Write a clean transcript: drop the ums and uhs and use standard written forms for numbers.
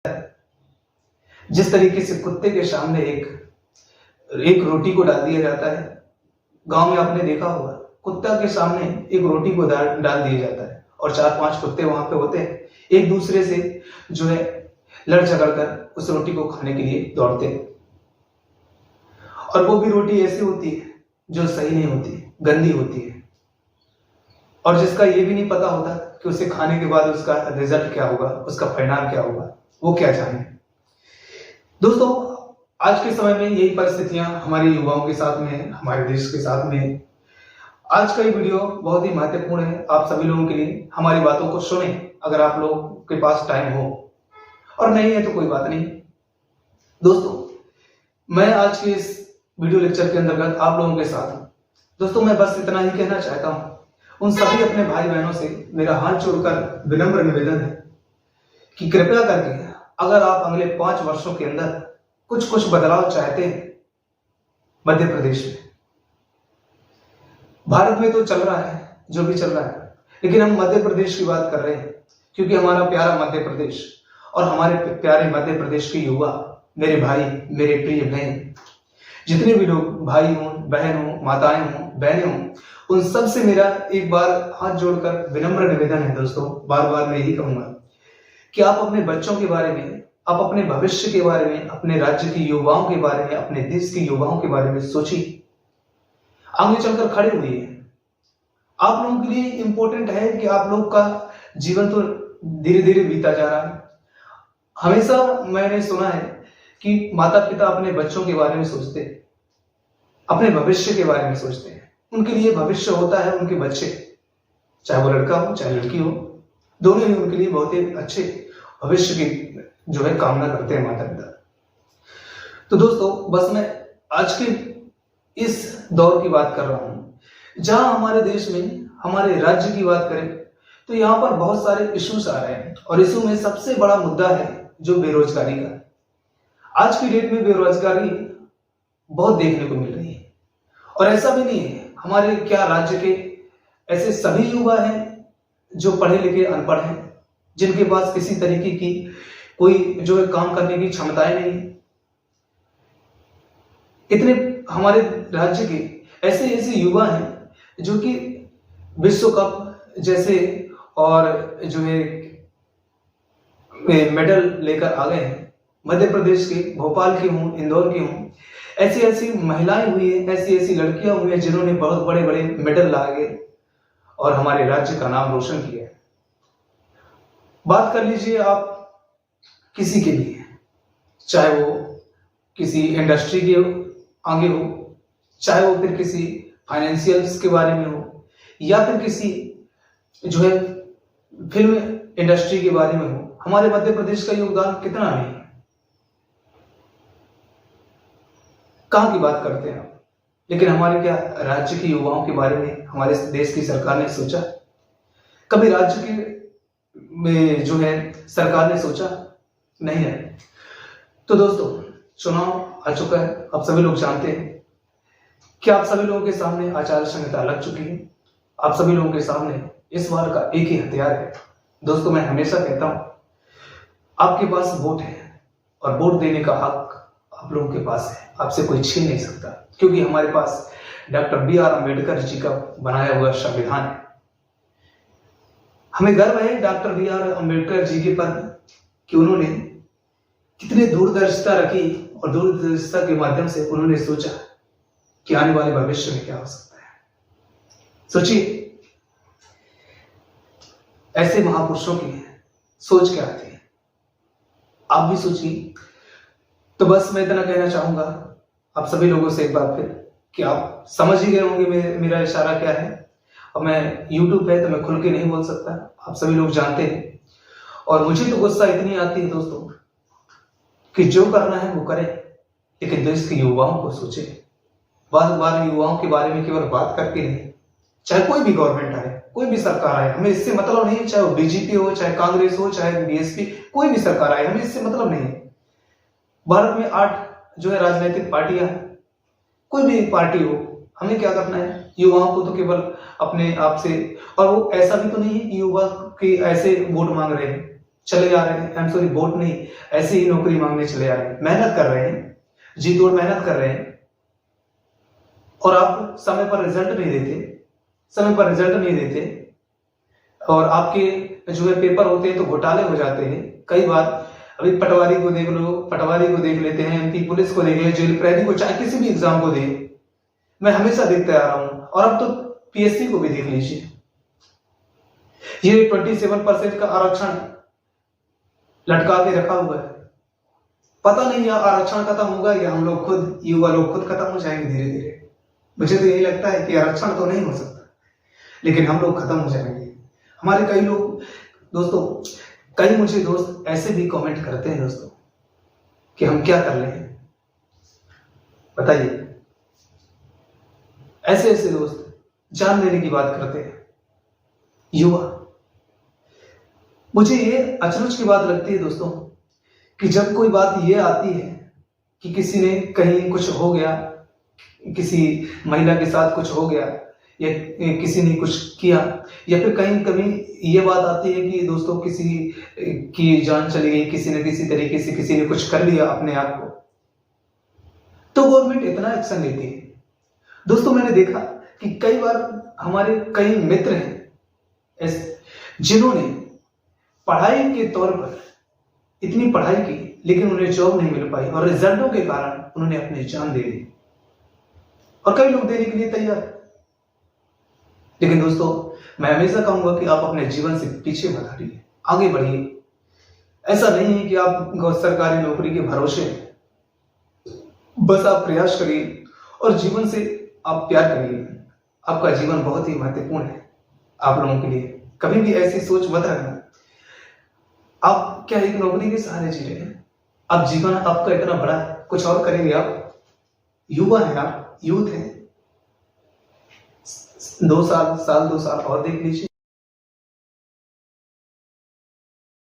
जिस तरीके से कुत्ते के सामने एक रोटी को डाल दिया जाता है, गांव में आपने देखा होगा, कुत्ता के सामने एक रोटी को डाल दिया जाता है और 4-5 कुत्ते वहां पे होते हैं, एक दूसरे से जो है लड़ झगड़ कर उस रोटी को खाने के लिए दौड़ते हैं। और वो भी रोटी ऐसी होती है जो सही नहीं होती, गंदी होती है, और जिसका ये भी नहीं पता होता कि उसे खाने के बाद उसका रिजल्ट क्या होगा, उसका परिणाम क्या होगा, वो क्या जाने। दोस्तों, आज के समय में यही परिस्थितियां हमारे युवाओं के साथ में है, हमारे देश के साथ में है। आज का ये वीडियो बहुत ही महत्वपूर्ण है आप सभी लोगों के लिए। हमारी बातों को सुने अगर आप लोगों के पास टाइम हो, और नहीं है तो कोई बात नहीं। दोस्तों, मैं आज के इस वीडियो लेक्चर के अंतर्गत आप लोगों के साथ हूं। दोस्तों, मैं बस इतना ही कहना चाहता हूं, उन सभी अपने भाई बहनों से मेरा हाथ जोड़कर विनम्र निवेदन है कि कृपया करके अगर आप अगले 5 वर्षों के अंदर कुछ बदलाव चाहते हैं मध्य प्रदेश में, भारत में तो चल रहा है जो भी चल रहा है, लेकिन हम मध्य प्रदेश की बात कर रहे हैं क्योंकि हमारा प्यारा मध्य प्रदेश और हमारे प्यारे मध्य प्रदेश के युवा, मेरे भाई, मेरे प्रिय बहन, जितने भी लोग भाई हों, बहन हों, माताएं हों, बहनें हों, उन सब से मेरा एक बार हाथ जोड़कर विनम्र निवेदन है। दोस्तों, बार बार मैं यही कहूंगा कि आप अपने बच्चों के बारे में, आप अपने भविष्य के बारे में, अपने राज्य के युवाओं के बारे में, अपने देश के युवाओं के बारे में सोचिए, आगे चलकर खड़े हुए। आप लोगों के लिए इंपॉर्टेंट है कि आप लोग का जीवन तो धीरे धीरे बीता जा रहा है। हमेशा मैंने सुना है कि माता पिता अपने बच्चों के बारे में सोचते हैं, अपने भविष्य के बारे में सोचते हैं। उनके लिए भविष्य होता है उनके बच्चे, चाहे वो लड़का हो चाहे लड़की हो, दोनों ही उनके लिए बहुत ही अच्छे भविष्य की जो है कामना करते हैं माता पिता। तो दोस्तों, बस मैं आज के इस दौर की बात कर रहा हूं जहां हमारे देश में, हमारे राज्य की बात करें तो यहां पर बहुत सारे इश्यूज आ रहे हैं, और इशू में सबसे बड़ा मुद्दा है जो बेरोजगारी का। आज की डेट में बेरोजगारी बहुत देखने को मिल रही है, और ऐसा भी नहीं है हमारे क्या राज्य के ऐसे सभी युवा हैं जो पढ़े लिखे अनपढ़ हैं, जिनके पास किसी तरीके की कोई जो है काम करने की क्षमताएं नहीं। इतने हमारे राज्य के ऐसे युवा हैं जो कि विश्व कप जैसे और जो है मेडल लेकर आ गए हैं। मध्य प्रदेश के, भोपाल के हों, इंदौर के हों, ऐसी महिलाएं हुई है, ऐसी लड़कियां हुई हैं जिन्होंने बहुत बड़े बड़े मेडल लाए और हमारे राज्य का नाम रोशन किया है। बात कर लीजिए आप किसी के लिए, चाहे वो किसी इंडस्ट्री के आगे हो, चाहे वो फिर किसी फाइनेंशियल्स के बारे में हो, या फिर किसी जो है फिल्म इंडस्ट्री के बारे में हो, हमारे मध्य प्रदेश का योगदान कितना नहीं है। कहां की बात करते हैं आप, लेकिन हमारे क्या राज्य के युवाओं के बारे में हमारे देश की सरकार ने सोचा? कभी राज्य के में जो है सरकार ने सोचा? नहीं है। तो दोस्तों, चुनाव आ चुका है, आप सभी लोग जानते हैं कि आप सभी लोगों के सामने आचार संहिता लग चुकी है। आप सभी लोगों के सामने इस बार का एक ही हथियार है। दोस्तों, मैं हमेशा कहता हूं, आपके पास वोट है और वोट देने का हक आप लोगों के पास है, आपसे कोई छीन नहीं सकता, क्योंकि हमारे पास डॉक्टर B.R. अम्बेडकर जी का बनाया हुआ संविधान है। हमें गर्व है डॉक्टर B.R. अम्बेडकर जी के पर कि उन्होंने कितने दूरदर्शिता रखी, और दूरदर्शिता के माध्यम से उन्होंने सोचा कि आने वाले भविष्य में क्या हो सकता है। सोचिए, ऐसे महापुरुषों की सोच क्या थी, आप भी सोचिए। तो बस मैं इतना कहना चाहूंगा आप सभी लोगों से एक बार फिर कि आप समझ ही गए होंगे मेरा इशारा क्या है। अब मैं YouTube है तो मैं खुल के नहीं बोल सकता, आप सभी लोग जानते हैं, और मुझे तो गुस्सा इतनी आती है दोस्तों कि जो करना है वो करें, लेकिन देश के युवाओं को सोचे। बार बार युवाओं के बारे में केवल बात करके नहीं, चाहे कोई भी गवर्नमेंट आए, कोई भी सरकार आए, हमें इससे मतलब नहीं, चाहे वो BJP हो, चाहे कांग्रेस हो, चाहे BSP, कोई भी सरकार आए, हमें इससे मतलब नहीं। भारत में 8 जो है राजनीतिक पार्टियां, कोई भी पार्टी हो, हमें क्या करना है? युवाओं को तो केवल अपने आप से, और वो ऐसा भी तो नहीं है कि युवा के ऐसे वोट मांग रहे हैं, चले आ रहे हैं, आई एम सॉरी वोट नहीं, ऐसे ही नौकरी मांगने चले आ रहे हैं, मेहनत कर रहे हैं, जी तोड़ मेहनत कर रहे हैं, और आप समय पर रिजल्ट नहीं देते, समय पर रिजल्ट नहीं देते, और आपके जो है पेपर होते हैं तो घोटाले हो जाते हैं कई बार। अभी पटवारी को देख लो, पटवारी को देख लेते हैं, एमपी पुलिस को देख ले, जेल प्रहरी को, चाहे किसी भी एग्जाम को दे, मैं हमेशा देखते आ रहा हूं। और अब तो पीएससी को भी देख लीजिए, ये 27% का आरक्षण लटका के रखा हुआ है। पता नहीं यह आरक्षण खत्म होगा या हम लोग खुद, युवा लोग खुद खत्म हो जाएंगे धीरे धीरे। मुझे तो यही लगता है कि आरक्षण तो नहीं हो सकता, लेकिन हम लोग खत्म हो जाएंगे। हमारे कई लोग दोस्तों, कई मुझे दोस्त ऐसे भी कमेंट करते हैं दोस्तों कि हम क्या कर रहे हैं, बताइए। ऐसे ऐसे दोस्त जान लेने की बात करते हैं, युवा। मुझे ये अचरज की बात लगती है दोस्तों कि जब कोई बात ये आती है कि किसी ने कहीं कुछ हो गया, किसी महिला के साथ कुछ हो गया, या किसी ने कुछ किया, या फिर कहीं कभी ये बात आती है कि दोस्तों किसी की जान चली गई, किसी न किसी तरीके से किसी ने कुछ कर लिया अपने आप को, तो गवर्नमेंट इतना एक्शन लेती है। दोस्तों मैंने देखा कि कई बार हमारे कई मित्र हैं जिन्होंने पढ़ाई के तौर पर इतनी पढ़ाई की, लेकिन उन्हें जॉब नहीं मिल पाई, और रिजल्टों के कारण उन्होंने अपनी जान दे दी, और कई लोग देने के लिए तैयार। लेकिन दोस्तों मैं हमेशा कहूंगा कि आप अपने जीवन से पीछे मत हटिए, आगे बढ़िए। ऐसा नहीं है कि आप सरकारी नौकरी के भरोसे, बस आप प्रयास करिए और जीवन से आप प्यार करिए। आपका जीवन बहुत ही महत्वपूर्ण है आप लोगों के लिए। कभी भी ऐसी सोच मत रखना आप क्या एक नौकरी के सहारे जी रहे हैं। अब जीवन आपका इतना बड़ा है, कुछ और करेंगे आप, युवा है, आप यूथ हैं, 2 साल 2 साल और देख लीजिए।